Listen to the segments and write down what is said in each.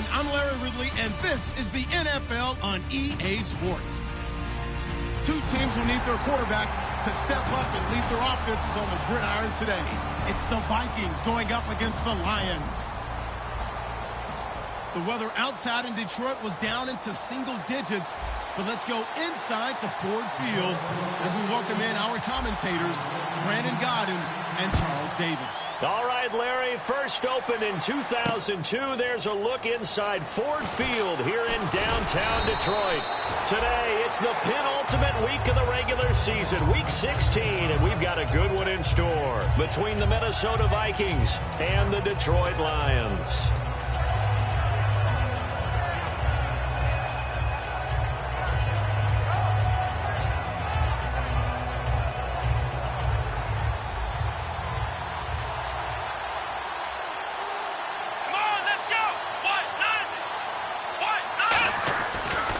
everyone. I'm Larry Ridley, and this is the NFL on EA Sports. Two teams will need their quarterbacks to step up and lead their offenses on the gridiron today. It's the Vikings going up against the Lions. The weather outside in Detroit was down into single digits, but let's go inside to Ford Field as we welcome in our commentators, Brandon Godden and Charles Davis. All right, Larry, first opened in 2002. There's a look inside Ford Field here in downtown Detroit. Today, it's the penultimate week of the regular season, week 16, and we've got a good one in store between the Minnesota Vikings and the Detroit Lions.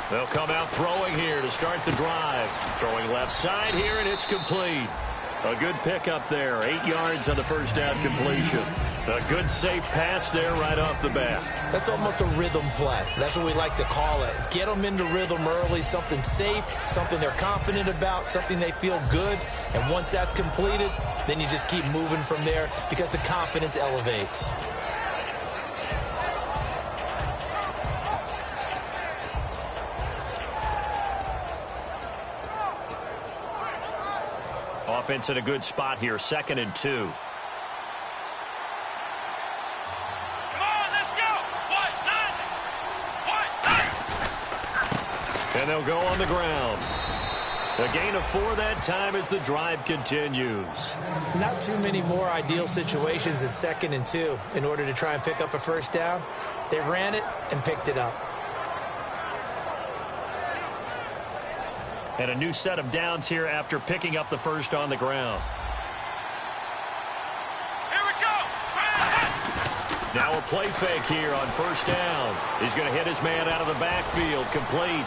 They'll come out throwing here to start the drive. Throwing left side here, and it's complete. A good pickup there. 8 yards on the first down completion. A good safe pass there right off the bat. That's almost a rhythm play. That's what we like to call it. Get them into rhythm early, something safe, something they're confident about, something they feel good. And once that's completed, then you just keep moving from there because the confidence elevates. Offense in a good spot here, 2nd and 2. Come on, let's go! And they'll go on the ground. A gain of 4 that time as the drive continues. Not too many more ideal situations in 2nd and 2 in order to try and pick up a first down. They ran it and picked it up. And a new set of downs here after picking up the first on the ground. Here we go! Now a play fake here on first down. He's going to hit his man out of the backfield, complete.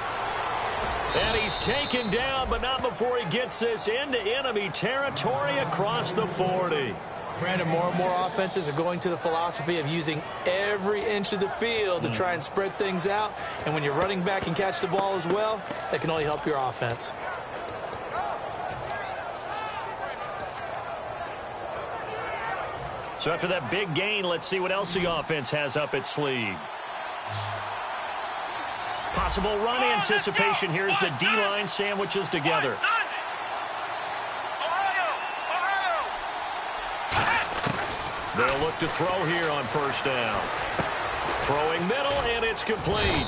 And he's taken down, but not before he gets this into enemy territory across the 40. Brandon, more and more offenses are going to the philosophy of using every inch of the field to try and spread things out. And when you're running back and catch the ball as well, that can only help your offense. So after that big gain, let's see what else the offense has up its sleeve. Possible run anticipation here as the D-line sandwiches together. They'll look to throw here on first down. Throwing middle, and it's complete.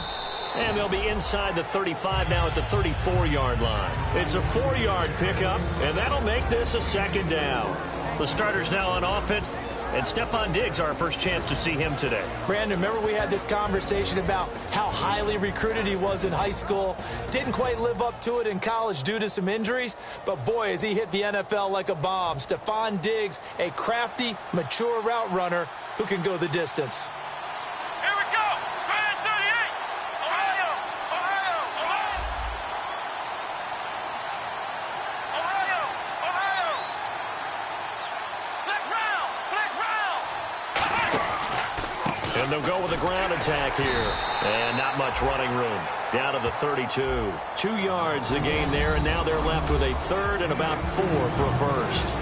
And they'll be inside the 35 now at the 34-yard line. It's a 4-yard pickup, and that'll make this a 2nd down. The starters now on offense, and Stephon Diggs, our first chance to see him today. Brandon, remember we had this conversation about how highly recruited he was in high school. Didn't quite live up to it in college due to some injuries, but boy, has he hit the NFL like a bomb. Stephon Diggs, a crafty, mature route runner who can go the distance. Here we go! Grand 38! Ohio! Ohio! Ohio! Ohio! Flex round! Flex round! And they'll go with a ground attack here. And not much running room. Down to the 32. 2 yards the gain there, and now they're left with a 3rd and about 4 for a first.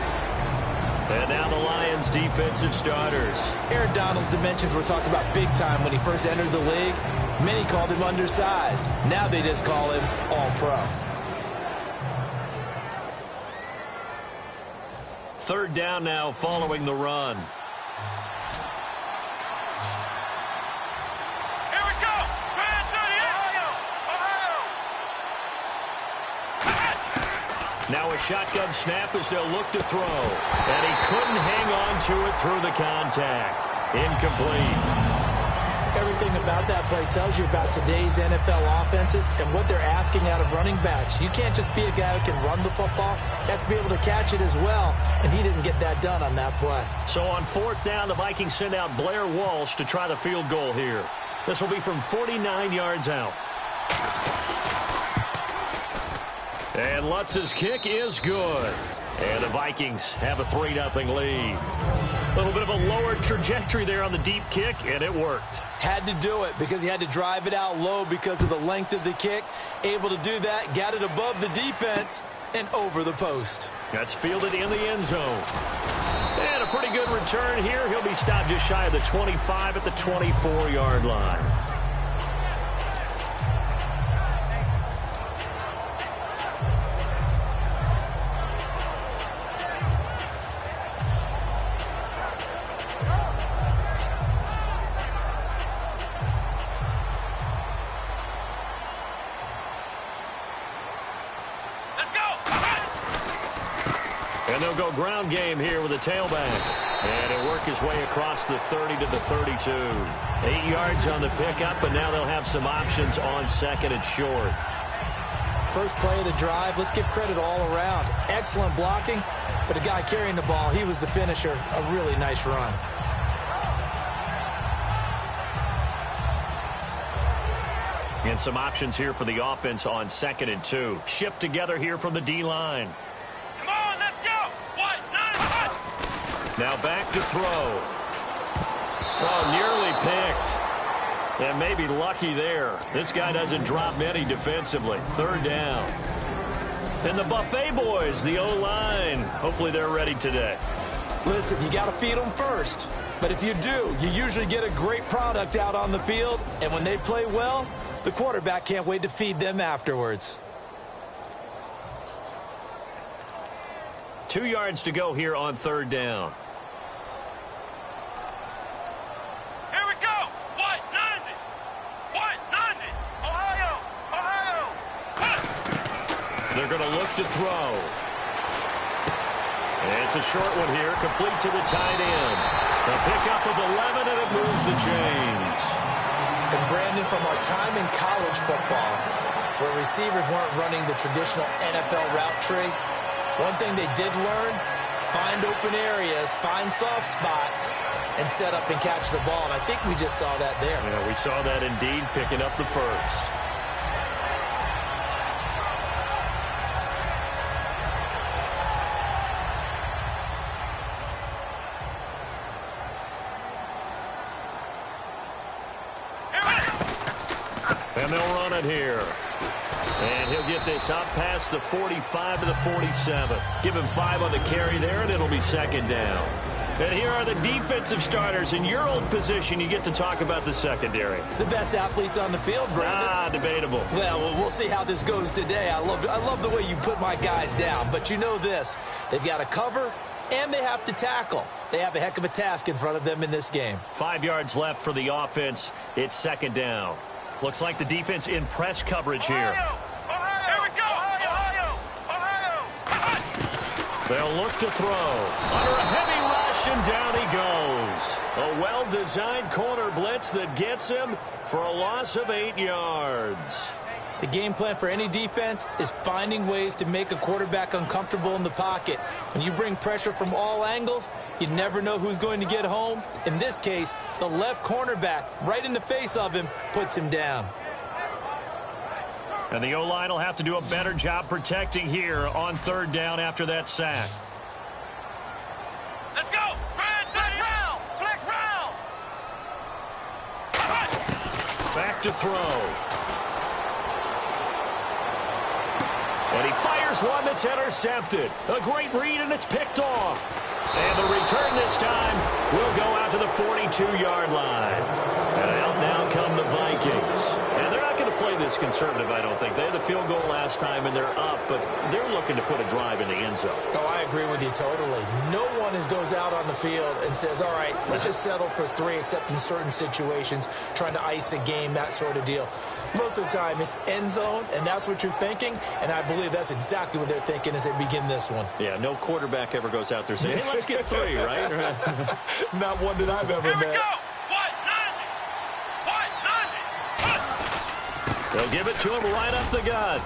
And now the Lions' defensive starters. Aaron Donald's dimensions were talked about big time when he first entered the league. Many called him undersized. Now they just call him all-pro. 3rd down now following the run. Here we go! Grand 38! Ohio! Now a shotgun snap as they'll look to throw. And he couldn't hang on to it through the contact. Incomplete. Everything about that play tells you about today's NFL offenses and what they're asking out of running backs. You can't just be a guy who can run the football. You have to be able to catch it as well, and he didn't get that done on that play. So on 4th down, the Vikings send out Blair Walsh to try the field goal here. This will be from 49 yards out. And Lutz's kick is good. And the Vikings have a 3-0 lead. A little bit of a lower trajectory there on the deep kick, and it worked. Had to do it because he had to drive it out low because of the length of the kick. Able to do that, got it above the defense and over the post. That's fielded in the end zone. And a pretty good return here. He'll be stopped just shy of the 25 at the 24-yard line. And they'll go ground game here with a tailback. And he'll work his way across the 30 to the 32. 8 yards on the pickup, but now they'll have some options on second and short. First play of the drive, let's give credit all around. Excellent blocking, but the guy carrying the ball, he was the finisher. A really nice run. And some options here for the offense on second and 2. Shift together here from the D-line. Come on, let's go. 1, 9, 1. Now back to throw. Oh, nearly picked. And maybe lucky there. This guy doesn't drop many defensively. Third down. And the Buffet boys, the O-line. Hopefully they're ready today. Listen, you got to feed them first. But if you do, you usually get a great product out on the field. And when they play well, the quarterback can't wait to feed them afterwards. 2 yards to go here on third down. Here we go. 190. 190. Ohio. Ohio. They're going to look to throw. And it's a short one here, complete to the tight end. A pickup of 11, and it moves the chains. And Brandon, from our time in college football, where receivers weren't running the traditional NFL route tree, one thing they did learn, find open areas, find soft spots, and set up and catch the ball. And I think we just saw that there. Yeah, we saw that indeed, picking up the first. And they'll run it here. And he'll get this up past the 45 to the 47. Give him 5 on the carry there, and it'll be second down. And here are the defensive starters. In your old position, you get to talk about the secondary. The best athletes on the field, Brandon. Debatable. Well, we'll see how this goes today. I love the way you put my guys down. But you know this, they've got to cover, and they have to tackle. They have a heck of a task in front of them in this game. 5 yards left for the offense. It's second down. Looks like the defense in press coverage here. Ohio. Ohio. Here we go. Ohio. Ohio. They'll look to throw. Under a heavy rush, and down he goes. A well-designed corner blitz that gets him for a loss of 8 yards. The game plan for any defense is finding ways to make a quarterback uncomfortable in the pocket. When you bring pressure from all angles, you never know who's going to get home. In this case, the left cornerback, right in the face of him, puts him down. And the O-line will have to do a better job protecting here on third down after that sack. Let's go. Flex round. Flex round. Back to throw. And he fires one that's intercepted. A great read, and it's picked off. And the return this time will go out to the 42-yard line. And out now come the Vikings. And they're not going to play this conservative, I don't think. They had the field goal last time, and they're up, but they're looking to put a drive in the end zone. Oh, I agree with you totally. No one goes out on the field and says, all right, let's just settle for 3, except in certain situations, trying to ice a game, that sort of deal. Most of the time, it's end zone, and that's what you're thinking, and I believe that's exactly what they're thinking as they begin this one. Yeah, no quarterback ever goes out there saying, hey, let's get 3, right? Not one that I've ever Here we met. go. 190. 190. They'll give it to him right up the gut.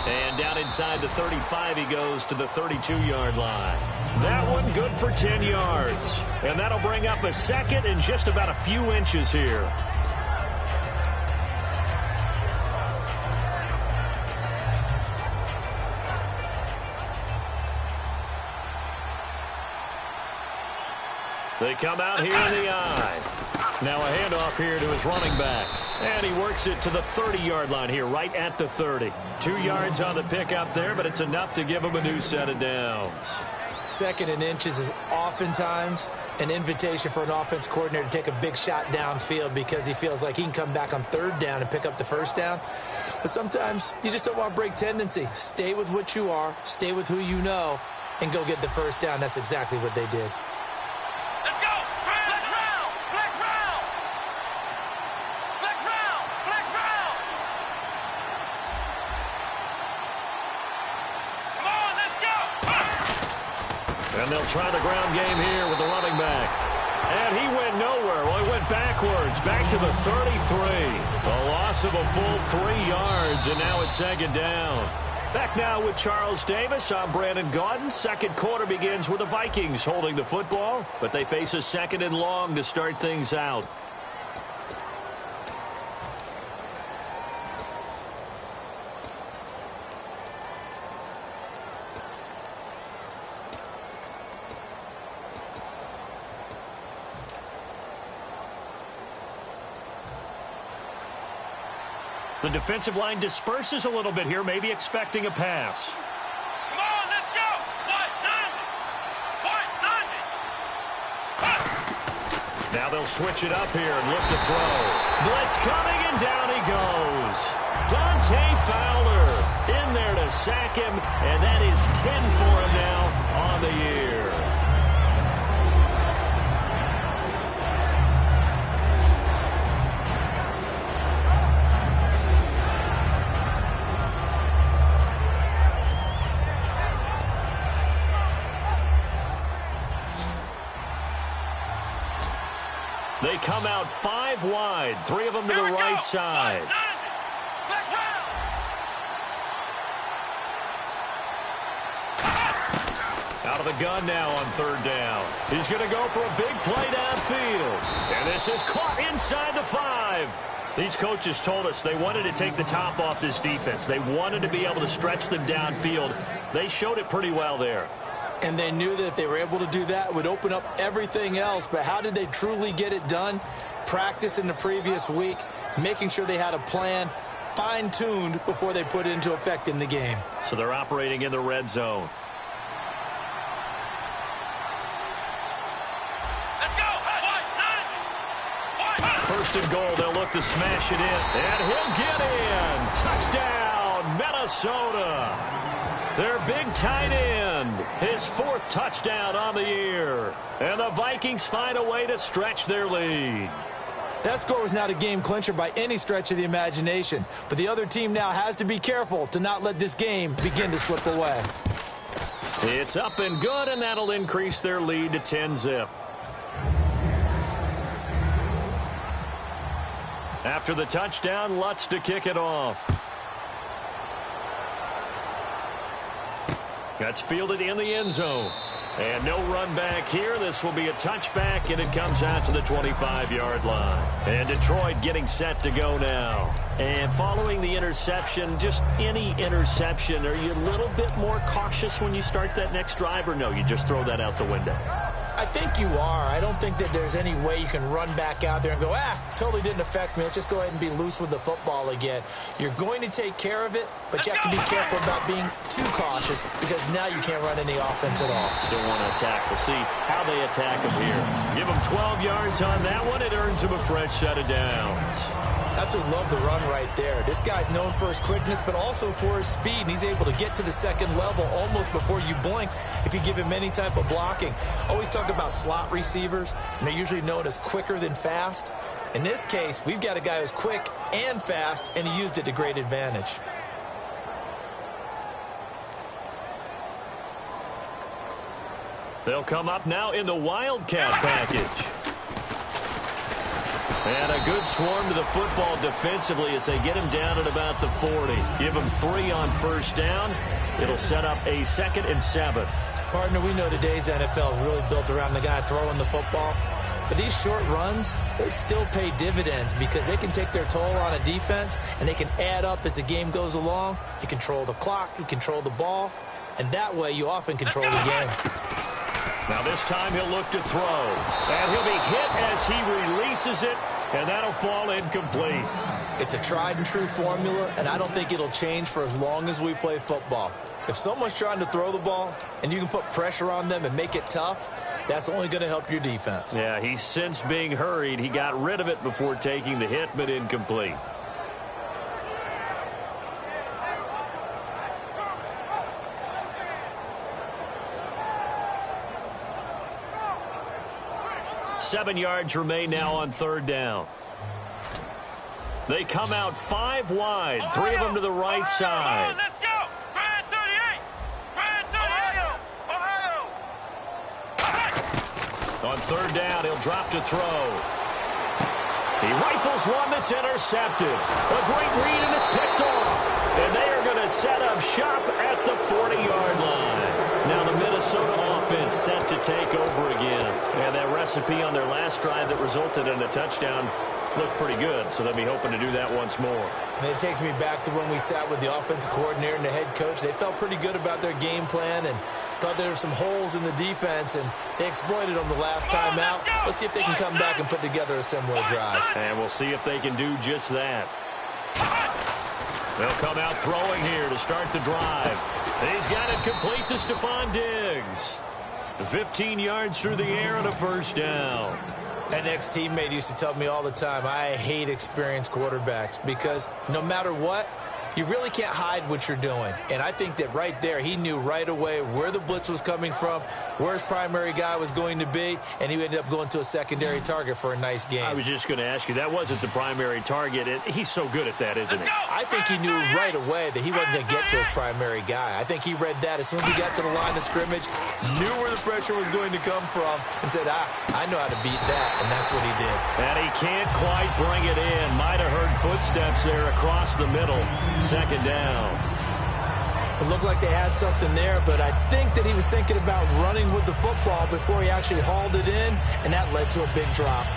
And down inside the 35, he goes to the 32-yard line. That one good for 10 yards. And that'll bring up a second and just about a few inches here. They come out here in the eye. Now a handoff here to his running back. And he works it to the 30-yard line here, right at the 30. 2 yards on the pickup there, but it's enough to give him a new set of downs. 2nd and inches is oftentimes an invitation for an offense coordinator to take a big shot downfield because he feels like he can come back on 3rd down and pick up the 1st down. But sometimes you just don't want to break tendency. Stay with what you are, stay with who you know, and go get the 1st down. That's exactly what they did. Let's go! Flex round! Flex round! Flex round! Flex round! Come on, let's go! And they'll try the ground game here with the running back. And he went nowhere. Well, he went backwards, back to the 33. A loss of a full 3 yards, and now it's 2nd down. Back now with Charles Davis. I'm Brandon Gaudin. 2nd quarter begins with the Vikings holding the football, but they face a 2nd and long to start things out. The defensive line disperses a little bit here, maybe expecting a pass. Come on, let's go! 190! Now they'll switch it up here and look to throw. Blitz coming, and down he goes. Dante Fowler in there to sack him, and that is 10 for him now on the year. They come out 5 wide, 3 of them to the right side. Out of the gun now on 3rd down. He's going to go for a big play downfield. And this is caught inside the 5. These coaches told us they wanted to take the top off this defense. They wanted to be able to stretch them downfield. They showed it pretty well there. And they knew that if they were able to do that, it would open up everything else. But how did they truly get it done? Practice in the previous week, making sure they had a plan, fine-tuned before they put it into effect in the game. So they're operating in the red zone. Let's go! 1st and goal, they'll look to smash it in. And he'll get in. Touchdown, Minnesota. Their big tight end, his 4th touchdown on the year. And the Vikings find a way to stretch their lead. That score was not a game clincher by any stretch of the imagination. But the other team now has to be careful to not let this game begin to slip away. It's up and good, and that'll increase their lead to 10-zip. After the touchdown, Lutz to kick it off. That's fielded in the end zone. And no run back here. This will be a touchback, and it comes out to the 25-yard line. And Detroit getting set to go now. And following the interception, just any interception, are you a little bit more cautious when you start that next drive, or no, you just throw that out the window? I think you are. I don't think that there's any way you can run back out there and go, totally didn't affect me. Let's just go ahead and be loose with the football again. You're going to take care of it, but you have to be careful about being too cautious because now you can't run any offense at all. Still want to attack. We'll see how they attack him here. Give him 12 yards on that one. It earns him a fresh set of downs. Absolutely love the run right there. This guy's known for his quickness, but also for his speed, and he's able to get to the 2nd level almost before you blink if you give him any type of blocking. Always talk about slot receivers, and they're usually known as quicker than fast. In this case, we've got a guy who's quick and fast, and he used it to great advantage. They'll come up now in the Wildcat package. And a good swarm to the football defensively as they get him down at about the 40. Give him 3 on 1st down. It'll set up a 2nd and 7. Partner, we know today's NFL is really built around the guy throwing the football. But these short runs, they still pay dividends because they can take their toll on a defense and they can add up as the game goes along. You control the clock, you control the ball, and that way you often control the game. Now this time he'll look to throw. And he'll be hit as he releases it, and that'll fall incomplete. It's a tried and true formula, and I don't think it'll change for as long as we play football. If someone's trying to throw the ball and you can put pressure on them and make it tough, that's only going to help your defense. Yeah, he's since being hurried. He got rid of it before taking the hit, but incomplete. Seven yards remain now on third down. They come out 5 wide, 3 of them to the right side. Let's go! Fan 38! Fan 38! Ohio! On third down, he'll drop to throw. He rifles one that's intercepted. A great read, and it's picked off. And they are going to set up shop at the 40-yard line. Now the Minnesota offense set to take over again. And that recipe on their last drive that resulted in a touchdown looked pretty good, so they'll be hoping to do that once more. And it takes me back to when we sat with the offensive coordinator and the head coach. They felt pretty good about their game plan and thought there were some holes in the defense, and they exploited them the last time out. Let's see if they can come back and put together a similar drive. And we'll see if they can do just that. They'll come out throwing here to start the drive. He's got it complete to Stephon Diggs. 15 yards through the air and a first down. An ex-teammate used to tell me all the time, I hate experienced quarterbacks because no matter what, you really can't hide what you're doing. And I think that right there, he knew right away where the blitz was coming from, where his primary guy was going to be, and he ended up going to a secondary target for a nice game. I was just going to ask you, that wasn't the primary target. He's so good at that, isn't he? I think he knew right away that he wasn't going to get to his primary guy. I think he read that as soon as he got to the line of scrimmage, knew where the pressure was going to come from, and said, I know how to beat that, and that's what he did. And he can't quite bring it in. Might have heard footsteps there across the middle. Second down. It looked like they had something there, but I think that he was thinking about running with the football before he actually hauled it in, and that led to a big drop.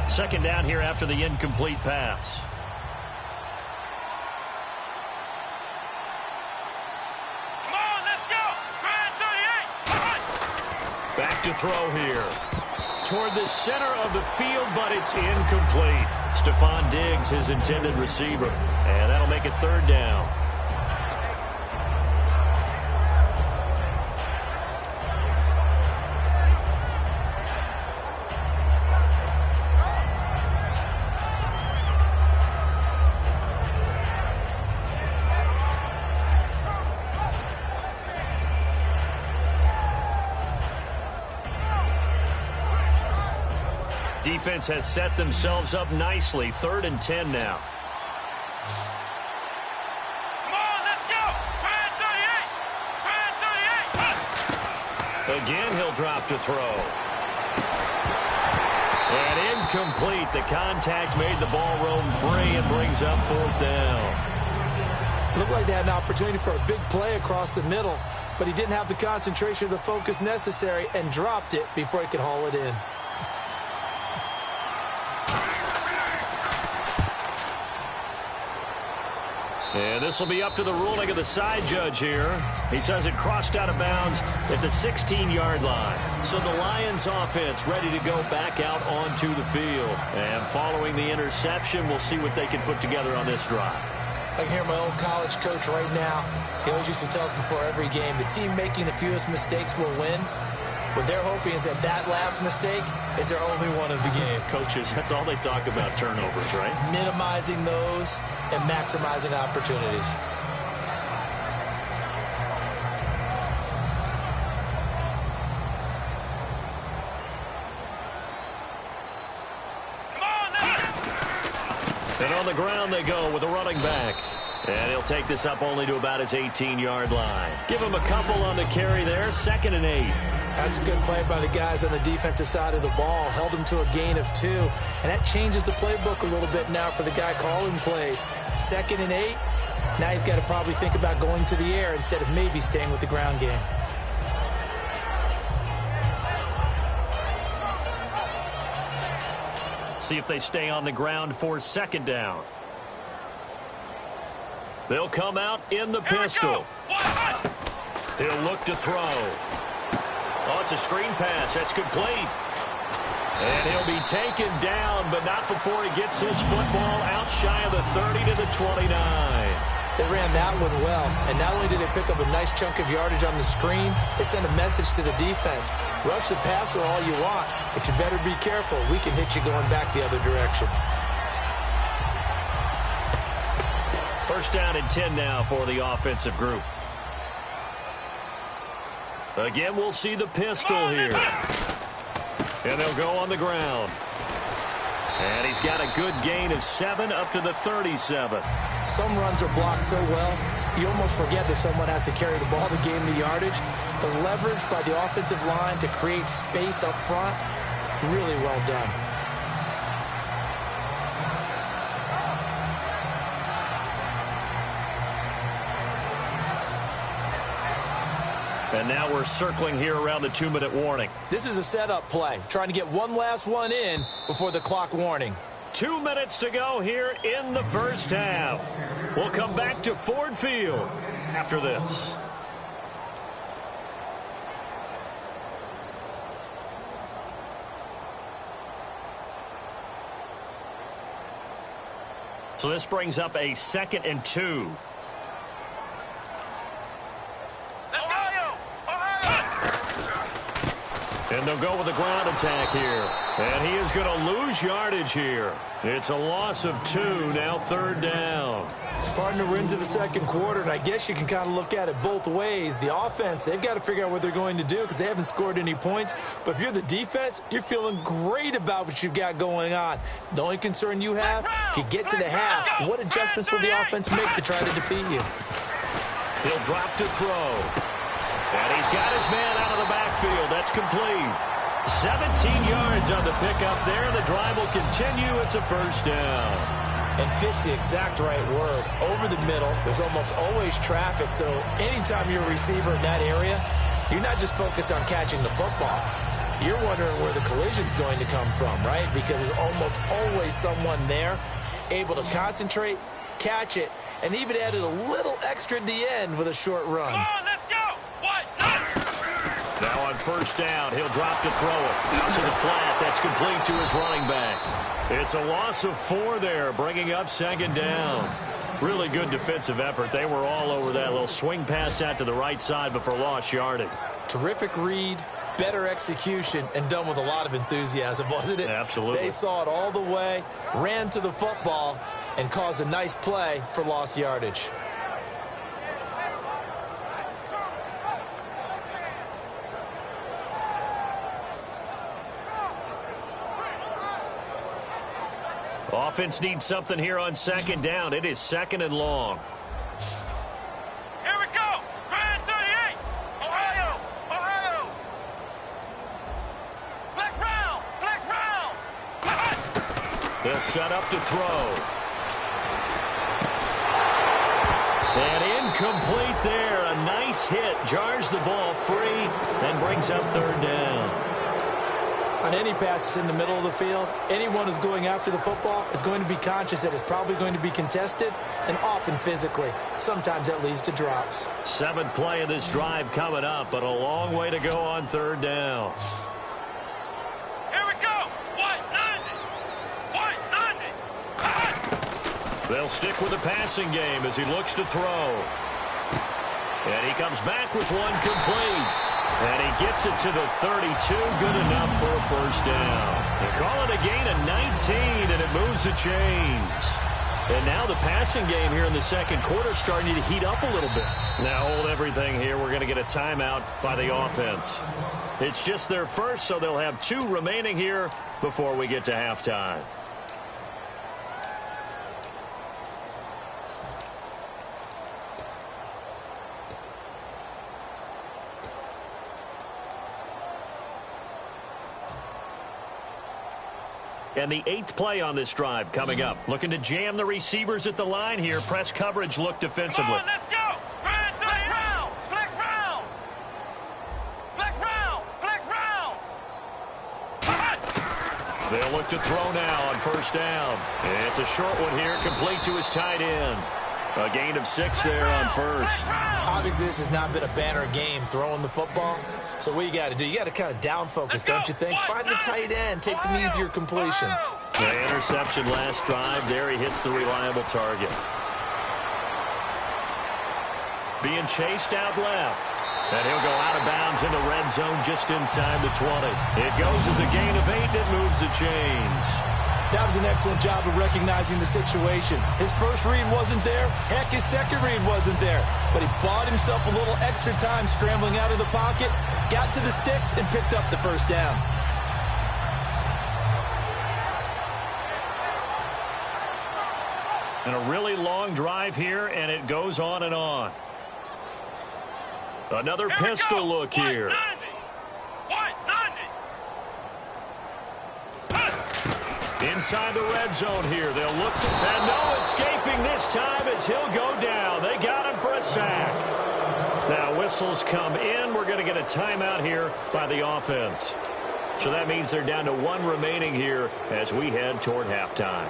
Second down here after the incomplete pass. Back to throw here. Toward the center of the field, but it's incomplete. Stephon Diggs, his intended receiver. And that'll make it third down. Defense has set themselves up nicely. 3rd and 10 now. Come on, let's go! Fan 38! Fan 38! Again, he'll drop to throw. And incomplete. The contact made the ball roam free and brings up 4th down. Looked like they had an opportunity for a big play across the middle, but he didn't have the concentration or the focus necessary and dropped it before he could haul it in. And this will be up to the ruling of the side judge here. He says it crossed out of bounds at the 16-yard line. So the Lions offense ready to go back out onto the field. And following the interception, we'll see what they can put together on this drive. I can hear my old college coach right now. He always used to tell us before every game, the team making the fewest mistakes will win. What they're hoping is that last mistake is their only one of the game. Coaches, that's all they talk about, turnovers, right? Minimizing those and maximizing opportunities. And on the ground they go with a running back. And he'll take this up only to about his 18-yard line. Give him a couple on the carry there. 2nd and 8. That's a good play by the guys on the defensive side of the ball. Held him to a gain of 2. And that changes the playbook a little bit now for the guy calling plays. 2nd and 8. Now he's got to probably think about going to the air instead of maybe staying with the ground game. see if they stay on the ground for second down. They'll come out in the pistol. He'll look to throw. Oh, it's a screen pass. That's complete. And he'll be taken down, but not before he gets his football out shy of the 30 to the 29. They ran that one well, and not only did they pick up a nice chunk of yardage on the screen, they sent a message to the defense. Rush the passer all you want, but you better be careful. We can hit you going back the other direction. First down and 10 now for the offensive group. Again, we'll see the pistol here. And they'll go on the ground. And he's got a good gain of 7 up to the 37. Some runs are blocked so well, you almost forget that someone has to carry the ball to gain the yardage. The leverage by the offensive line to create space up front, really well done. And now we're circling here around the 2-minute warning. This is a setup play, trying to get one last one in before the clock warning. 2 minutes to go here in the first half. We'll come back to Ford Field after this. So this brings up a 2nd and 2. And they'll go with a ground attack here. And he is going to lose yardage here. It's a loss of 2, now 3rd down. Partner, we're into the second quarter, and I guess you can kind of look at it both ways. The offense, they've got to figure out what they're going to do because they haven't scored any points. But if you're the defense, you're feeling great about what you've got going on. The only concern you have, if you get to the half, what adjustments will the offense make to try to defeat you? He'll drop to throw. And he's got his man out of the backfield. That's complete. 17 yards on the pickup there. The drive will continue. It's a first down. And fit's the exact right word. Over the middle, there's almost always traffic, so anytime you're a receiver in that area, you're not just focused on catching the football. You're wondering where the collision's going to come from, right? Because there's almost always someone there able to concentrate, catch it, and even added a little extra at the end with a short run. Now on first down, he'll drop to throw it. Out to the flat. That's complete to his running back. It's a loss of 4 there, bringing up 2nd down. Really good defensive effort. They were all over that little swing pass out to the right side, but for lost yardage. Terrific read, better execution, and done with a lot of enthusiasm, wasn't it? Absolutely. They saw it all the way, ran to the football, and caused a nice play for lost yardage. Offense needs something here on 2nd down. It is 2nd and long. Here we go. Grand 38. Ohio. Ohio. Flex round. Flex round. They'll set up to throw. And incomplete there. A nice hit. Jars the ball free and brings up 3rd down. On any passes in the middle of the field, anyone who's going after the football is going to be conscious that it's probably going to be contested and often physically. Sometimes that leads to drops. 7th play of this drive coming up, but a long way to go on 3rd down. Here we go. 190. 190. They'll stick with the passing game as he looks to throw. And he comes back with one complete. And he gets it to the 32. Good enough for a first down. They call it a gain of 19, and it moves the chains. And now the passing game here in the second quarter starting to heat up a little bit. Now hold everything here. We're going to get a timeout by the offense. It's just their first, so they'll have 2 remaining here before we get to halftime. And the 8th play on this drive coming up. Looking to jam the receivers at the line here. Press coverage look defensively. Come on, let's go. Grand 30 round. Flex round. Flex round. Flex round. They'll look to throw now on first down. It's a short one here, complete to his tight end. A gain of 6 there on first. Obviously, this has not been a banner game throwing the football. So what you got to do, you got to kind of down focus, don't you think? Find the tight end, take some easier completions. The interception last drive. There he hits the reliable target. Being chased out left. And he'll go out of bounds in the red zone just inside the 20. It goes as a gain of 8. It moves the chains. That was an excellent job of recognizing the situation. His first read wasn't there. Heck, his second read wasn't there. But he bought himself a little extra time scrambling out of the pocket, got to the sticks, and picked up the first down. And a really long drive here, and it goes on and on. Another pistol look here. Inside the red zone here. They'll look, and no escaping this time as he'll go down. They got him for a sack. Now whistles come in. We're going to get a timeout here by the offense. So that means they're down to 1 remaining here as we head toward halftime.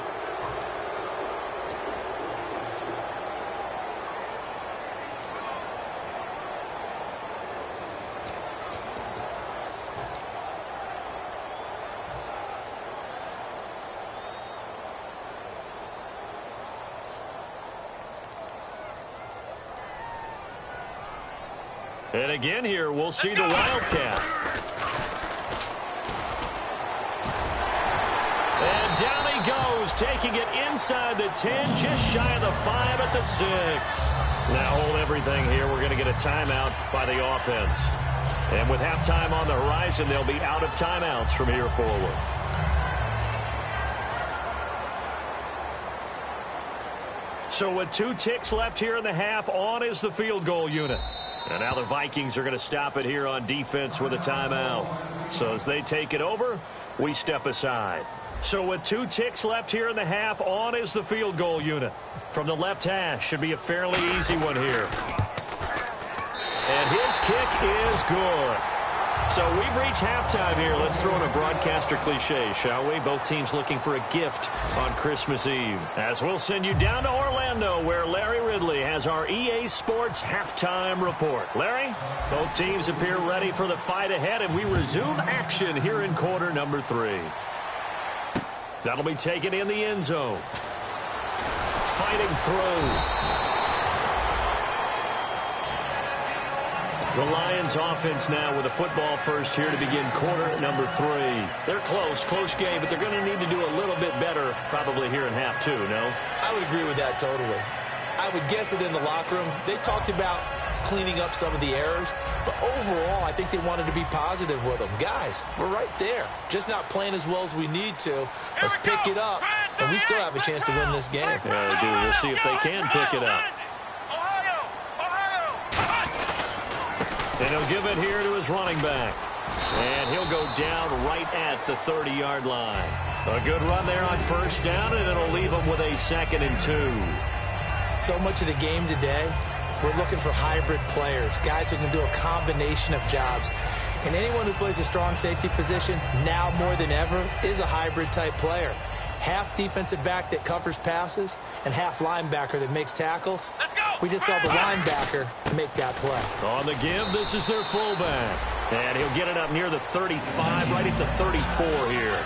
And again here, we'll see the Wildcat. And down he goes, taking it inside the 10, just shy of the 5 at the 6. Now hold everything here. We're going to get a timeout by the offense. And with halftime on the horizon, they'll be out of timeouts from here forward. So with 2 ticks left here in the half, on is the field goal unit. And now the Vikings are going to stop it here on defense with a timeout. So as they take it over, we step aside. So with 2 ticks left here in the half, on is the field goal unit. From the left hash, should be a fairly easy one here. And his kick is good. So we've reached halftime here. Let's throw in a broadcaster cliche, shall we? Both teams looking for a gift on Christmas Eve. As we'll send you down to Orlando, where Larry Ridley has our EA Sports halftime report. Larry, both teams appear ready for the fight ahead, and we resume action here in quarter number 3. That'll be taken in the end zone. Fighting through. The Lions offense now with a football first here to begin quarter number 3. They're close game, but they're going to need to do a little bit better probably here in half 2, no? I would agree with that totally. I would guess it in the locker room. They talked about cleaning up some of the errors, but overall I think they wanted to be positive with them. Guys, we're right there. Just not playing as well as we need to. Let's pick it up, and we still have a chance to win this game. Yeah, they do. We'll see if they can pick it up. And he'll give it here to his running back. And he'll go down right at the 30-yard line. A good run there on first down, and it'll leave him with a 2nd and 2. So much of the game today, we're looking for hybrid players, guys who can do a combination of jobs. And anyone who plays a strong safety position, now more than ever, is a hybrid-type player. Half defensive back that covers passes and half linebacker that makes tackles. We just saw the linebacker make that play. On the give, this is their fullback. And he'll get it up near the 35, right at the 34 here.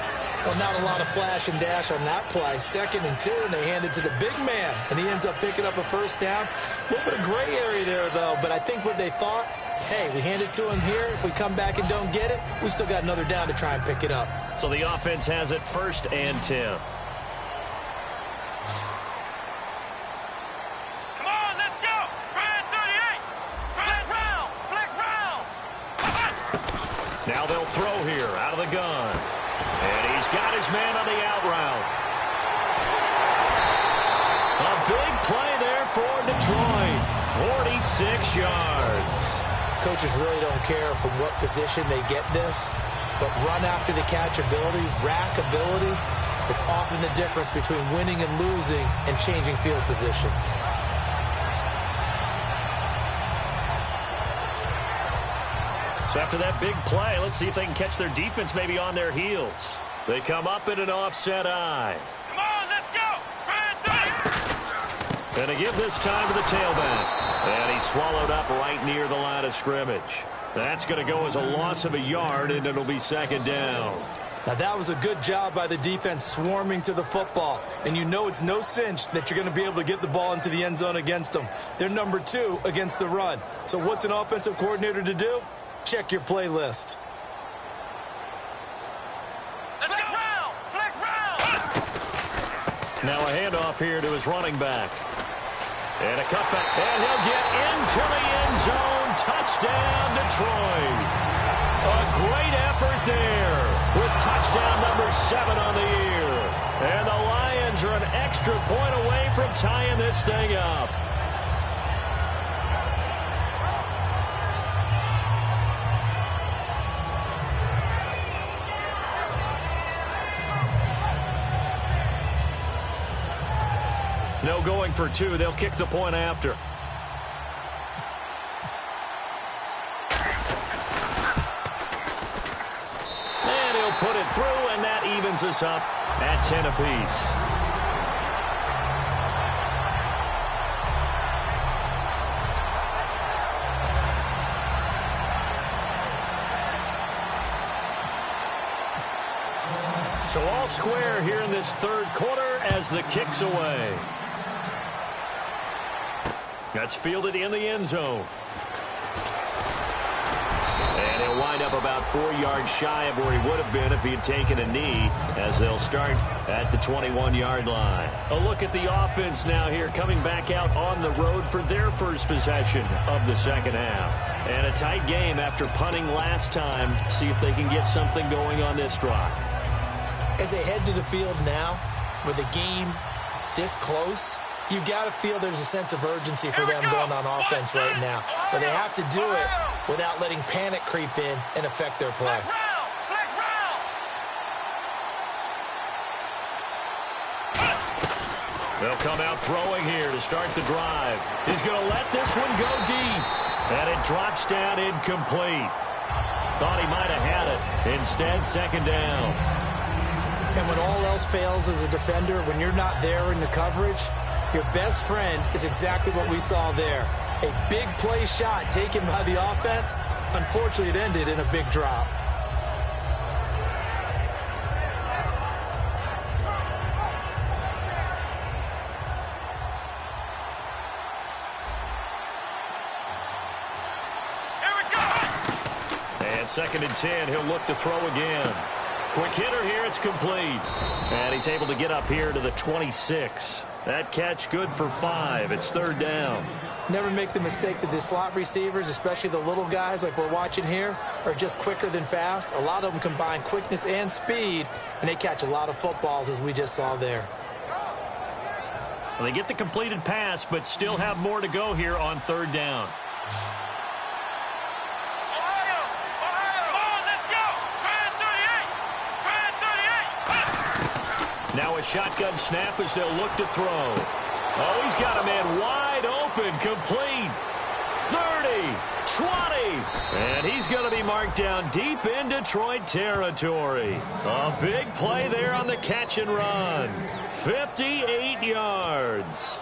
Well, not a lot of flash and dash on that play. 2nd and 2, and they hand it to the big man. And he ends up picking up a first down. A little bit of gray area there, though. But I think what they thought, hey, we hand it to him here. If we come back and don't get it, we still got another down to try and pick it up. So the offense has it 1st and 10. Come on, let's go. Brad 38. Flex round. Now they'll throw here out of the gun. And he's got his man on the out route. A big play there for Detroit. 46 yards. Coaches really don't care from what position they get this, but run after the catch ability, rack ability, is often the difference between winning and losing and changing field position. So after that big play, let's see if they can catch their defense maybe on their heels. They come up in an offset eye. Come on, let's go. And they give this time to the tailback. And he's swallowed up right near the line of scrimmage. That's going to go as a loss of a yard, and it'll be second down. Now, that was a good job by the defense swarming to the football. And you know it's no cinch that you're going to be able to get the ball into the end zone against them. They're number 2 against the run. So what's an offensive coordinator to do? Check your playlist. Flex round. Now a handoff here to his running back. And a cutback. And he'll get into the end zone. Touchdown, Detroit. A great effort there with touchdown number 7 on the year. And the Lions are an extra point away from tying this thing up. No going for 2. They'll kick the point after. And he'll put it through, and that evens us up at 10 apiece. So all square here in this third quarter as the kick's away. That's fielded in the end zone. And he'll wind up about 4 yards shy of where he would have been if he had taken a knee, as they'll start at the 21-yard line. A look at the offense now here, coming back out on the road for their first possession of the second half. And a tight game after punting last time. See if they can get something going on this drive. As they head to the field now, with the game this close, you got to feel there's a sense of urgency for them going on offense right now. But they have to do it without letting panic creep in and affect their play. They'll come out throwing here to start the drive. He's going to let this one go deep. And it drops down incomplete. Thought he might have had it. Instead, second down. And when all else fails as a defender, when you're not there in the coverage, your best friend is exactly what we saw there. A big play shot taken by the offense. Unfortunately, it ended in a big drop. Here we go. And second and 10, he'll look to throw again. Quick hitter here, it's complete. And he's able to get up here to the 26. That catch good for 5. It's third down. Never make the mistake that the slot receivers, especially the little guys like we're watching here, are just quicker than fast. A lot of them combine quickness and speed, and they catch a lot of footballs, as we just saw there. Well, they get the completed pass, but still have more to go here on third down. Now a shotgun snap as they'll look to throw. Oh, he's got a man wide open, complete. 30, 20, and he's going to be marked down deep in Detroit territory. A big play there on the catch and run. 58 yards.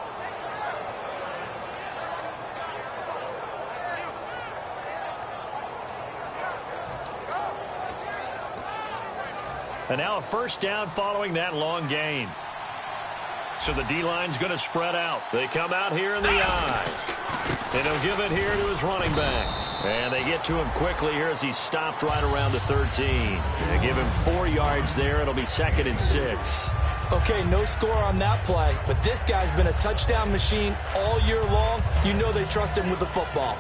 And now a first down following that long gain. So the D-line's going to spread out. They come out here in the I. And he'll give it here to his running back. And they get to him quickly here as he's stopped right around the 13. They give him 4 yards there. It'll be second and 6. Okay, no score on that play, but this guy's been a touchdown machine all year long. You know they trust him with the football.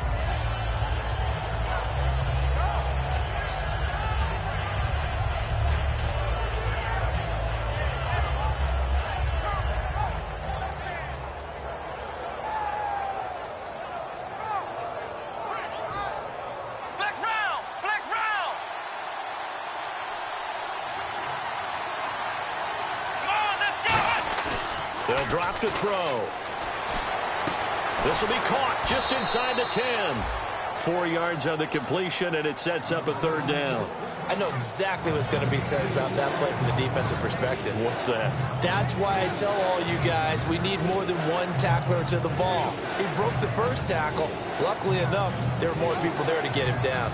They'll drop to throw. This will be caught just inside the 10. 4 yards on the completion, and it sets up a third down. I know exactly what's going to be said about that play from the defensive perspective. What's that? That's why I tell all you guys we need more than one tackler to the ball. He broke the first tackle. Luckily enough, there were more people there to get him down.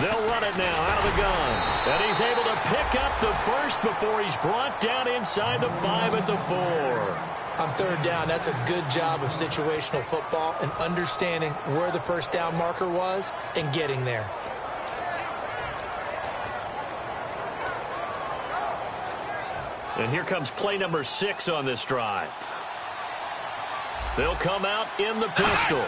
They'll run it now out of the gun. And he's able to pick up the first before he's brought down inside the 5 at the 4. On third down, that's a good job of situational football and understanding where the first down marker was and getting there. And here comes play number 6 on this drive. They'll come out in the pistol.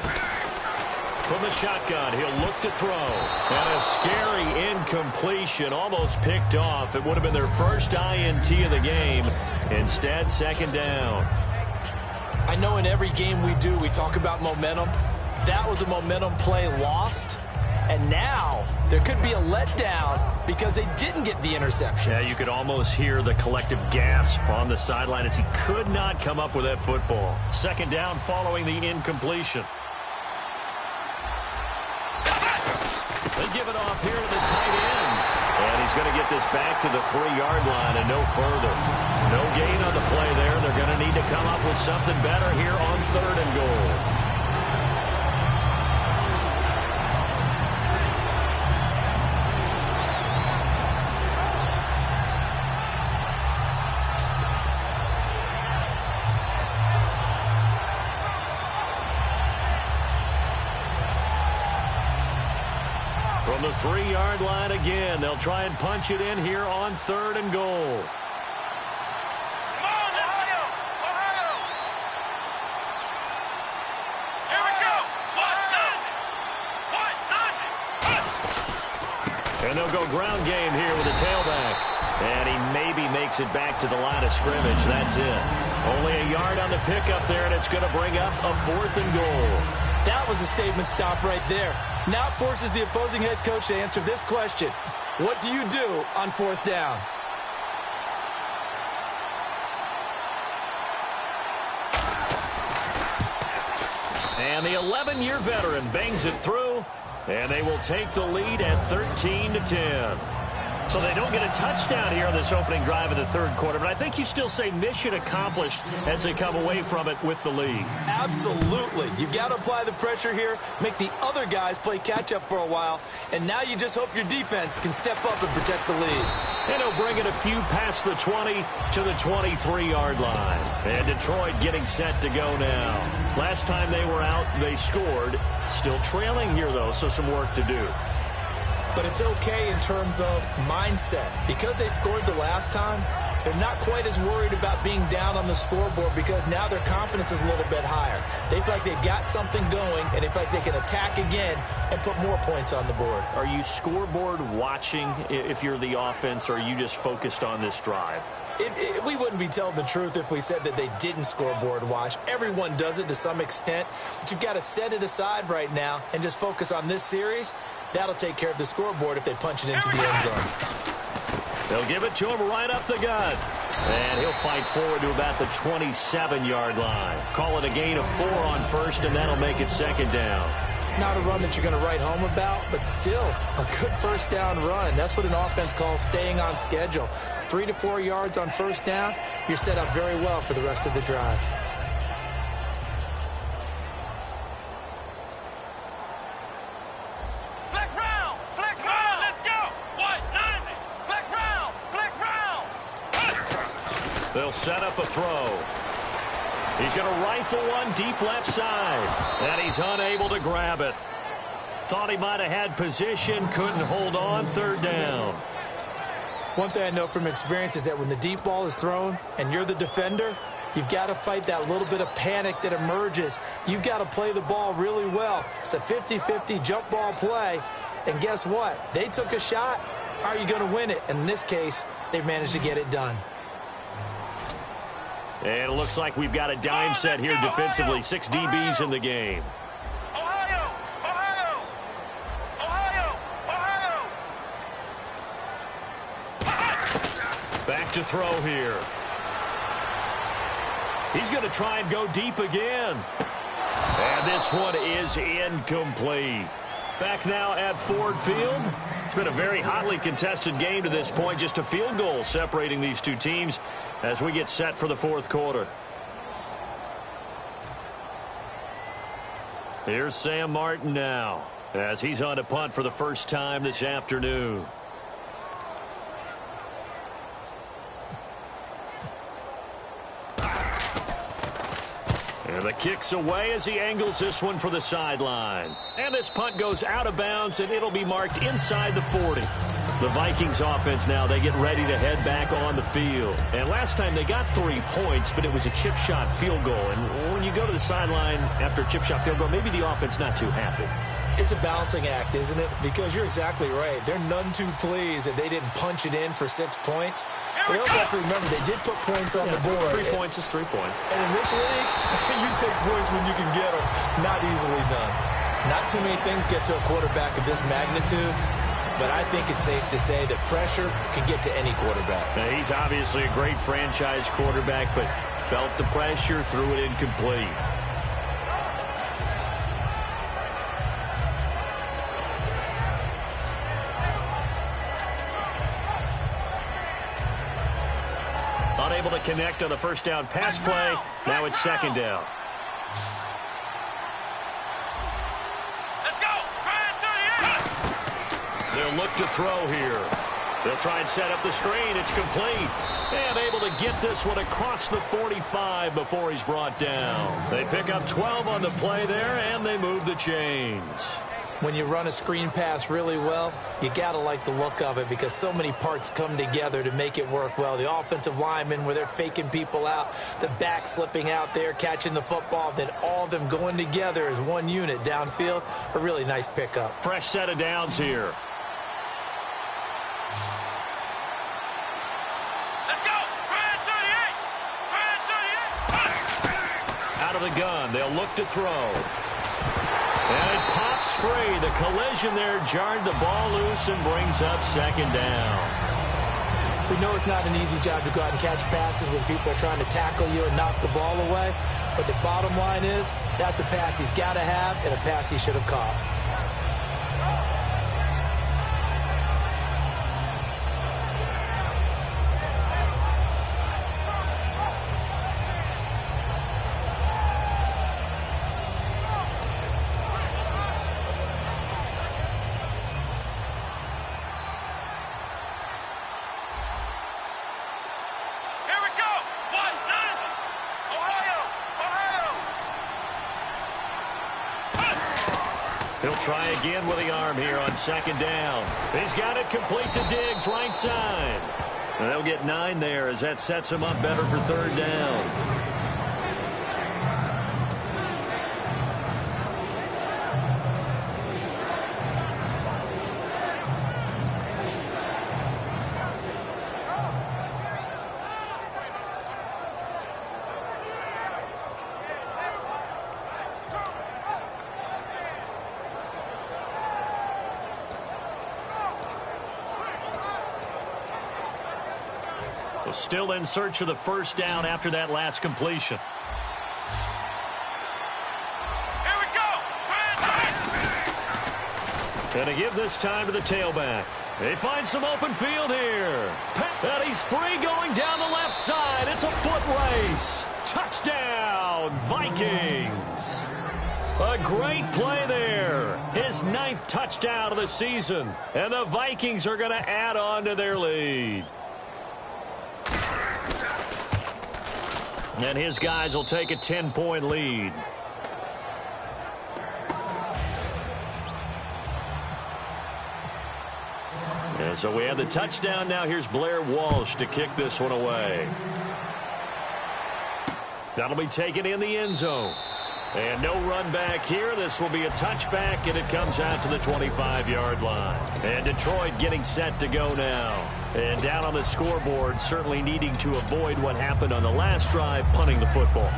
From the shotgun, he'll look to throw. And a scary incompletion, almost picked off. It would have been their first INT of the game. Instead, second down. I know in every game we do, we talk about momentum. That was a momentum play lost. And now there could be a letdown because they didn't get the interception. Yeah, you could almost hear the collective gasp on the sideline as he could not come up with that football. Second down following the incompletion. They give it off here to the tight end. And he's going to get this back to the 3-yard line and no further. No gain on the play there. They're going to need to come up with something better here on 3rd and goal. From the 3-yard line again, they'll try and punch it in here on 3rd and goal. Come on, Ohio! Ohio! Here we go! What? And they'll go ground game here with a tailback. And he maybe makes it back to the line of scrimmage. That's it. Only a yard on the pickup there, and it's going to bring up a 4th and goal. That was a statement stop right there. Now it forces the opposing head coach to answer this question. What do you do on 4th down? And the 11-year veteran bangs it through, and they will take the lead at 13-10. So they don't get a touchdown here on this opening drive in the 3rd quarter, but I think you still say mission accomplished as they come away from it with the lead. Absolutely. You got to apply the pressure here, make the other guys play catch-up for a while, and now you just hope your defense can step up and protect the lead. And he'll bring it a few past the 20 to the 23-yard line. And Detroit getting set to go now. Last time they were out, they scored. Still trailing here, though, so some work to do. But it's okay in terms of mindset. Because they scored the last time, they're not quite as worried about being down on the scoreboard because now their confidence is a little bit higher. They feel like they've got something going, and they feel like they can attack again and put more points on the board. Are you scoreboard watching if you're the offense, or are you just focused on this drive? We wouldn't be telling the truth if we said that they didn't scoreboard watch. Everyone does it to some extent, but you've got to set it aside right now and just focus on this series. That'll take care of the scoreboard if they punch it into the end zone. They'll give it to him right up the gut. And he'll fight forward to about the 27-yard line. Call it a gain of 4 on 1st, and that'll make it 2nd down. Not a run that you're going to write home about, but still a good 1st down run. That's what an offense calls staying on schedule. 3 to 4 yards on 1st down, you're set up very well for the rest of the drive. Flex round! Flex round! Let's go! What? 90! Flex round! Flex round! They'll set up a throw. He's going to rifle one deep left side. And he's unable to grab it. Thought he might have had position, couldn't hold on. 3rd down. One thing I know from experience is that when the deep ball is thrown and you're the defender, you've got to fight that little bit of panic that emerges. You've got to play the ball really well. It's a 50-50 jump ball play. And guess what? They took a shot. How are you going to win it? And in this case, they managed to get it done. And it looks like we've got a dime set here defensively. 6 DBs in the game. Back to throw here. He's going to try and go deep again. And this one is incomplete. Back now at Ford Field. It's been a very hotly contested game to this point. Just a field goal separating these two teams as we get set for the fourth quarter. Here's Sam Martin now as he's on to punt for the first time this afternoon. And the kick's away as he angles this one for the sideline. And this punt goes out of bounds, and it'll be marked inside the 40. The Vikings offense now, they get ready to head back on the field. And last time they got 3 points, but it was a chip shot field goal. And when you go to the sideline after a chip shot field goal, maybe the offense not too happy. It's a balancing act, isn't it? Because you're exactly right. They're none too pleased that they didn't punch it in for 6 points. But you also have to remember, they did put points on the board. 3 points is 3 points. And in this league, you take points when you can get them. Not easily done. Not too many things get to a quarterback of this magnitude. But I think it's safe to say that pressure can get to any quarterback. Now, he's obviously a great franchise quarterback, but felt the pressure, threw it incomplete. Unable to connect on the first down pass play. Now it's second down. Let's go. They'll look to throw here. They'll try and set up the screen. It's complete. And able to get this one across the 45 before he's brought down. They pick up 12 on the play there, and they move the chains. When you run a screen pass really well, you got to like the look of it because so many parts come together to make it work well. The offensive linemen, where they're faking people out, the back slipping out there, catching the football, then all of them going together as one unit downfield. A really nice pickup. Fresh set of downs here. Let's go. Out of the gun, they'll look to throw. And it pops free. The collision there jarred the ball loose and brings up second down. We know it's not an easy job to go out and catch passes when people are trying to tackle you and knock the ball away. But the bottom line is, that's a pass he's got to have and a pass he should have caught. He'll try again with the arm here on second down. He's got it complete to Diggs, right side. And they'll get 9 there as that sets him up better for third down. Still in search of the first down after that last completion. Here we go. And to give this time to the tailback. They find some open field here. And he's free going down the left side. It's a foot race. Touchdown, Vikings. A great play there. His 9th touchdown of the season. And the Vikings are going to add on to their lead. And his guys will take a 10-point lead. And so we have the touchdown. Now here's Blair Walsh to kick this one away. That'll be taken in the end zone. And no run back here. This will be a touchback, and it comes out to the 25-yard line. And Detroit getting set to go now. And down on the scoreboard, certainly needing to avoid what happened on the last drive, punting the football.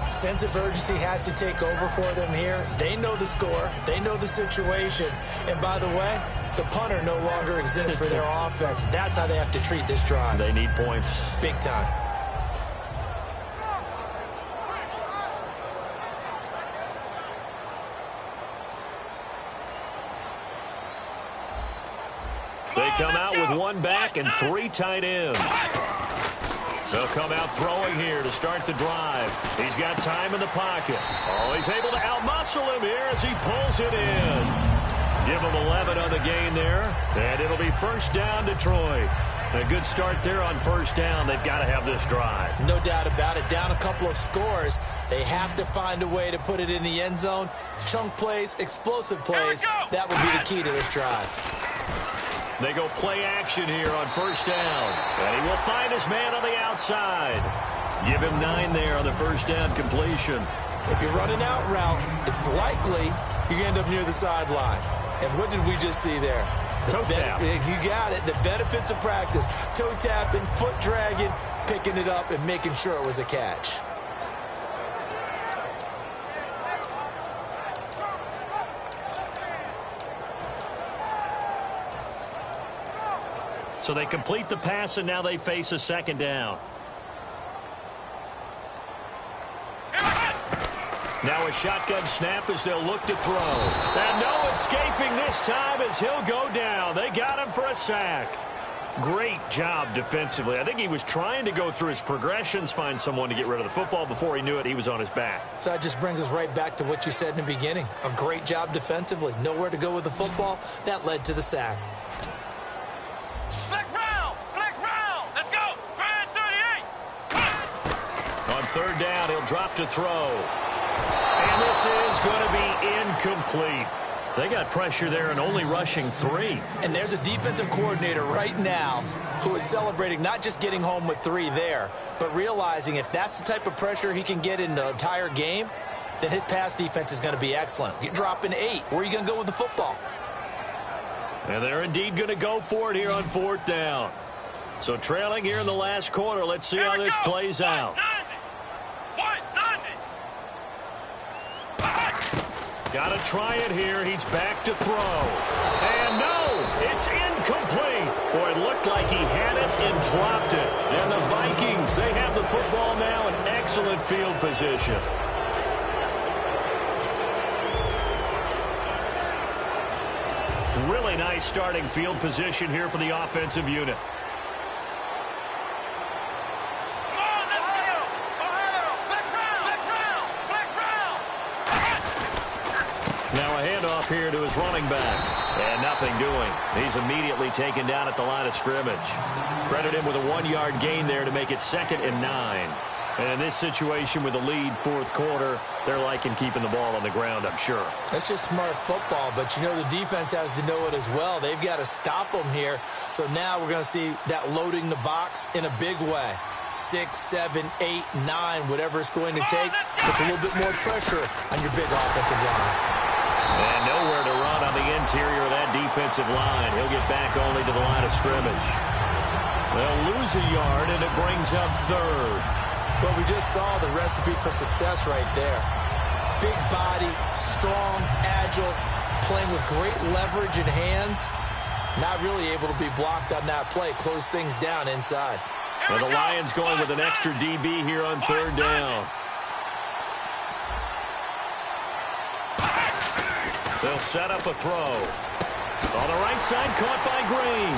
Sense of urgency has to take over for them here. They know the score. They know the situation. And by the way, The punter no longer exists for their offense. That's how they have to treat this drive. They need points. Big time. They come out with one back and 3 tight ends. They'll come out throwing here to start the drive. He's got time in the pocket. Oh, he's able to outmuscle him here as he pulls it in. Give him 11 on the gain there, and it'll be first down, Detroit. A good start there on first down. They've got to have this drive. No doubt about it. Down a couple of scores. They have to find a way to put it in the end zone. Chunk plays, explosive plays. That will be the key to this drive. They go play action here on first down. And he will find his man on the outside. Give him 9 there on the first down completion. If you run an out route, it's likely you're going to end up near the sideline. And what did we just see there? Toe tap. You got it. The benefits of practice. Toe tapping, foot dragging, picking it up, and making sure it was a catch. So they complete the pass, and now they face a second down. Now a shotgun snap as they'll look to throw. And no escaping this time as he'll go down. They got him for a sack. Great job defensively. I think he was trying to go through his progressions, find someone to get rid of the football. Before he knew it, he was on his back. So that just brings us right back to what you said in the beginning. A great job defensively. Nowhere to go with the football. That led to the sack. Flex round! Flex round! Let's go! Grand 38! On third down, he'll drop to throw. And this is going to be incomplete. They got pressure there and only rushing 3. And there's a defensive coordinator right now who is celebrating not just getting home with 3 there, but realizing if that's the type of pressure he can get in the entire game, then his pass defense is going to be excellent. You're dropping 8. Where are you going to go with the football? And they're indeed going to go for it here on fourth down. So trailing here in the last quarter. Let's see how this plays out. Got to try it here. He's back to throw. And no, it's incomplete. Boy, it looked like he had it and dropped it. And the Vikings, they have the football now in excellent field position. Really nice starting field position here for the offensive unit. Now a handoff here to his running back. And nothing doing. He's immediately taken down at the line of scrimmage. Credit him with a 1-yard gain there to make it 2nd and 9. And in this situation with a lead fourth quarter, they're liking keeping the ball on the ground, I'm sure. That's just smart football, but you know the defense has to know it as well. They've got to stop them here. So now we're going to see that loading the box in a big way. 6, 7, 8, 9, whatever it's going to take. Puts a little bit more pressure on your big offensive line. And nowhere to run on the interior of that defensive line. He'll get back only to the line of scrimmage. They'll lose a yard, and it brings up 3rd. Well, we just saw the recipe for success right there. Big body, strong, agile, playing with great leverage in hands. Not really able to be blocked on that play. Close things down inside. And the Lions going with an extra DB here on 3rd down. They'll set up a throw. On the right side, caught by Green.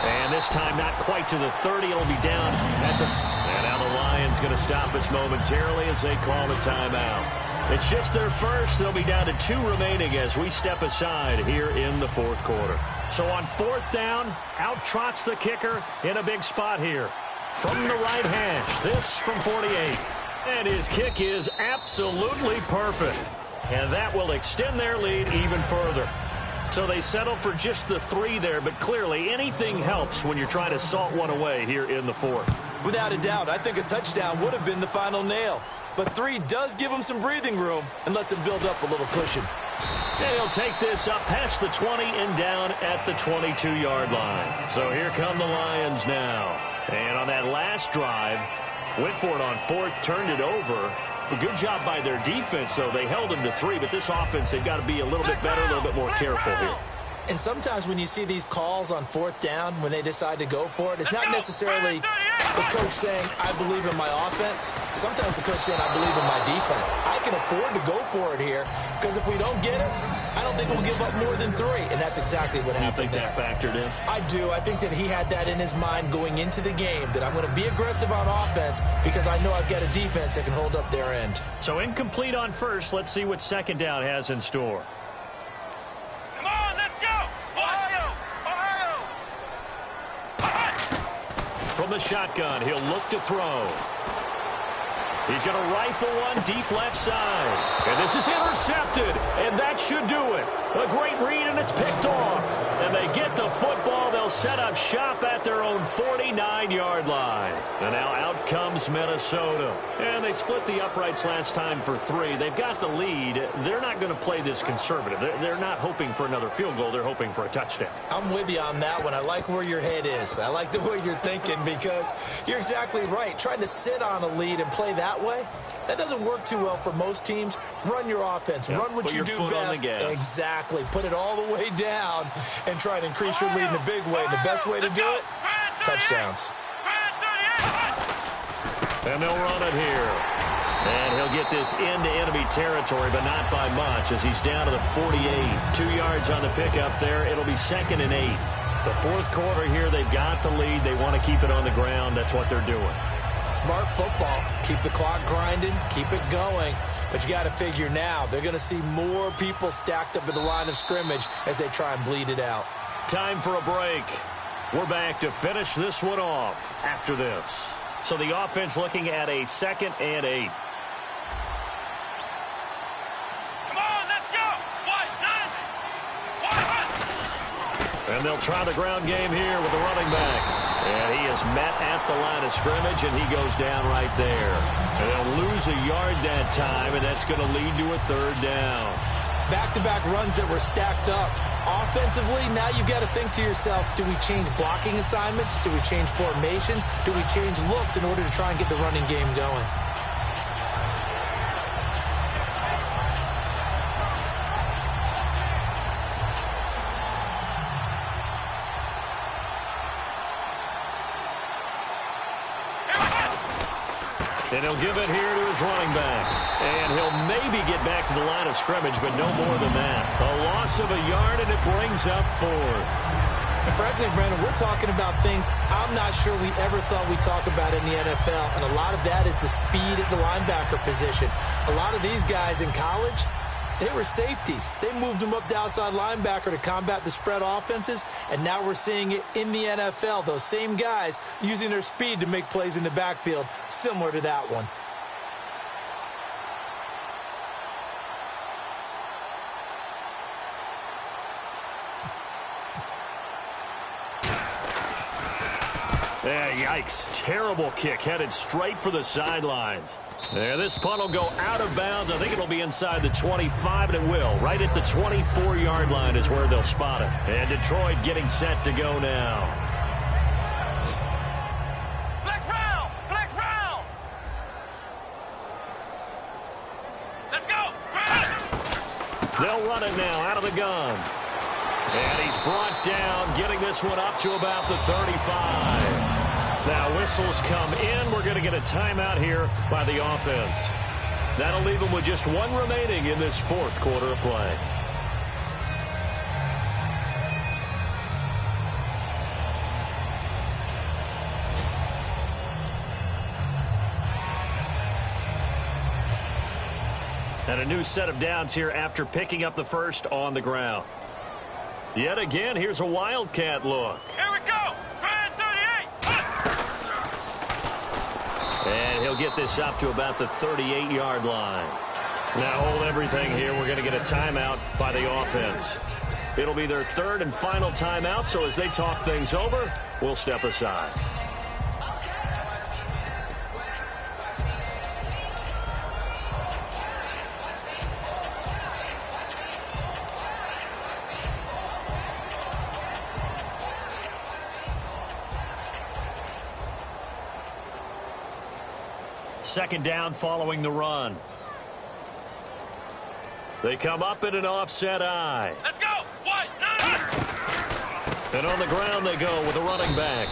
And this time not quite to the 30. It'll be down at the... And now the Lions going to stop us momentarily as they call a timeout. It's just their first. They'll be down to 2 remaining as we step aside here in the fourth quarter. So on 4th down, out trots the kicker in a big spot here. From the right hash, this from 48. And his kick is absolutely perfect. And that will extend their lead even further. So they settle for just the 3 there, but clearly anything helps when you're trying to salt one away here in the fourth. Without a doubt, I think a touchdown would have been the final nail. But 3 does give him some breathing room and lets him build up a little cushion. And he'll take this up past the 20 and down at the 22-yard line. So here come the Lions now. And on that last drive, went for it on 4th, turned it over. A good job by their defense, though. They held them to 3, but this offense, they've got to be a little bit better, a little bit more careful here. And sometimes when you see these calls on 4th down, when they decide to go for it, it's not necessarily the coach saying, I believe in my offense. Sometimes the coach saying, I believe in my defense. I can afford to go for it here because if we don't get it, I don't think we'll give up more than 3. And that's exactly what happened there. You think that factored in? I do. I think that he had that in his mind going into the game, that I'm going to be aggressive on offense because I know I've got a defense that can hold up their end. So incomplete on first. Let's see what 2nd down has in store. Come on, let's go! Ohio! From the shotgun, he'll look to throw. He's going to rifle one deep left side. And this is intercepted. And that should do it. A great read, and it's picked off. And they get the football. They'll set up shop at their own 49-yard line. And now out comes Minnesota. And they split the uprights last time for 3. They've got the lead. They're not going to play this conservative. They're not hoping for another field goal. They're hoping for a touchdown. I'm with you on that one. I like where your head is. I like the way you're thinking because you're exactly right. Trying to sit on a lead and play that way, that doesn't work too well for most teams. Run your offense. Yep. Run what you do best. Exactly. Put it all the way down and try to increase your lead in a big way. And the best way to do it, touchdowns. And they'll run it here. And he'll get this into enemy territory, but not by much as he's down to the 48. 2 yards on the pickup there. It'll be 2nd and 8. The 4th quarter here, they've got the lead. They want to keep it on the ground. That's what they're doing. Smart football. Keep the clock grinding. Keep it going. But you got to figure now, they're going to see more people stacked up at the line of scrimmage as they try and bleed it out. Time for a break. We're back to finish this one off after this. So the offense looking at a 2nd and 8. Come on, let's go! And they'll try the ground game here with the running back. And he is met at the line of scrimmage, and he goes down right there. And they'll lose a yard that time, and that's going to lead to a 3rd down. Back-to-back runs that were stacked up. Offensively, now you've got to think to yourself, do we change blocking assignments? Do we change formations? Do we change looks in order to try and get the running game going? And he'll give it here to his running back. And he'll maybe get back to the line of scrimmage, but no more than that. A loss of a yard, and it brings up 4th. And frankly, Brandon, we're talking about things I'm not sure we ever thought we'd talk about in the NFL. And a lot of that is the speed at the linebacker position. A lot of these guys in college, they were safeties. They moved them up to outside linebacker to combat the spread offenses, and now we're seeing it in the NFL. Those same guys using their speed to make plays in the backfield, similar to that one. Yeah, yikes. Terrible kick headed straight for the sidelines. There, this punt will go out of bounds. I think it'll be inside the 25, and it will. Right at the 24-yard line is where they'll spot it. And Detroit getting set to go now. Flex round! Flex round! Let's go! They'll run it now out of the gun. And he's brought down, getting this one up to about the 35. Now whistles come in. We're going to get a timeout here by the offense. That'll leave them with just 1 remaining in this 4th quarter of play. And a new set of downs here after picking up the first on the ground. Yet again, here's a Wildcat look. Here we go! Grand 38! And he'll get this up to about the 38-yard line. Now hold everything here. We're going to get a timeout by the offense. It'll be their 3rd and final timeout, so as they talk things over, we'll step aside. Second down following the run. They come up in an offset eye. Let's go! White, 9! And on the ground they go with a running back.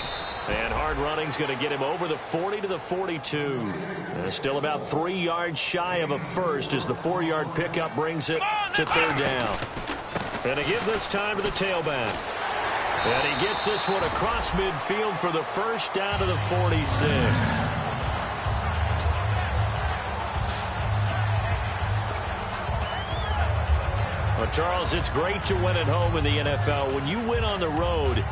And hard running's going to get him over the 40 to the 42. Still about 3 yards shy of a first as the 4-yard pickup brings it to third down. And to give this time to the tailback. And he gets this one across midfield for the first down to the 46. Well, Charles, it's great to win at home in the NFL. When you win on the road,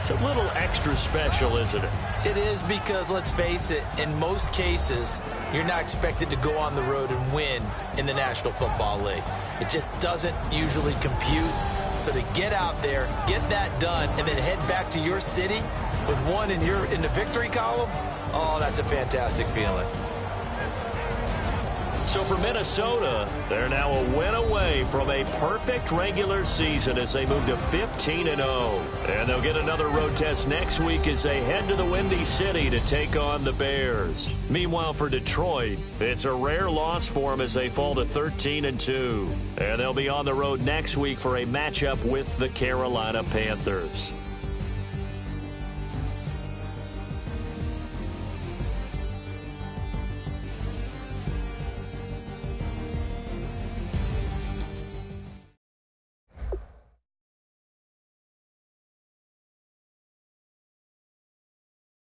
it's a little extra special, isn't it? It is because, let's face it, in most cases, you're not expected to go on the road and win in the National Football League. It just doesn't usually compute. So to get out there, get that done, and then head back to your city with one in the victory column, oh, that's a fantastic feeling. So for Minnesota, they're now a win away from a perfect regular season as they move to 15-0. And they'll get another road test next week as they head to the Windy City to take on the Bears. Meanwhile, for Detroit, it's a rare loss for them as they fall to 13-2. And they'll be on the road next week for a matchup with the Carolina Panthers.